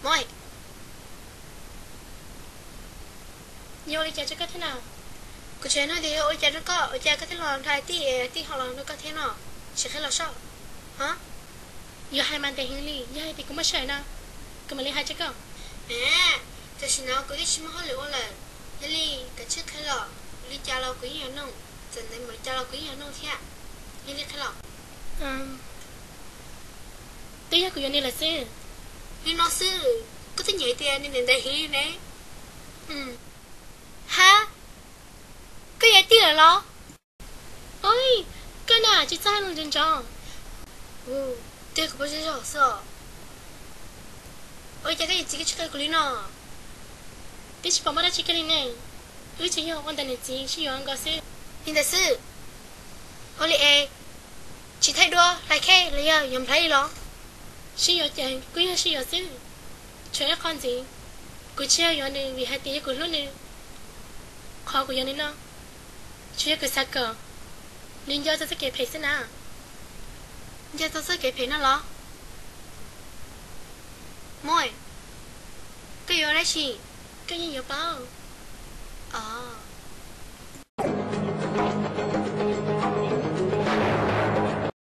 Môi. Nhiều lý cho có thế nào? Cô chơi nói thì ôi cha nó có, ôi cha có thể làm thay tí họ làm nó có thế nào? Sẽ khai là sao? Hả? Nhiều hai man tệ hình lý, nhiều hai thì cũng mất sợi nào. Cứ mà lý hai chứ có. À, cho xin nào có cái gì mà họ liệu là Lily cái chiếc khai lọ, Lily cha lo quý nhà nông, dần dần mà cha lo quý nhà nông thế ạ. Lily khai lọ. Tôi nhớ của Yoni là sư. Lily nó sư, có thể nhảy tiền nên đến đây Lily này. Hả? Cái gì tiền là ôi, cái nào chỉ sai luôn chân trọng. Thế có bao giờ sợ? Ôi cha cái gì chỉ cái chiếc khai của Lily nó. Tí chỉ bảo mất chỉ cái này này. Chỉ hiểu con tần chỉ hiểu con có sư. Nhưng thật sự, Oli e, chỉ thay đua lại khe lấy nhầm thấy lo. Chỉ hiểu chẳng, cứ hiểu chỉ hiểu sư. Chuyện con gì? Cứ chia hiểu này vì hai tí của luôn này. Khó của Yoni nó. Chuyện cứ sát cờ. Nên do sẽ kể phải xin à. Giờ tôi sẽ kể phải nó lo. Môi, cái gì đấy chị? Cái gì hiểu bao?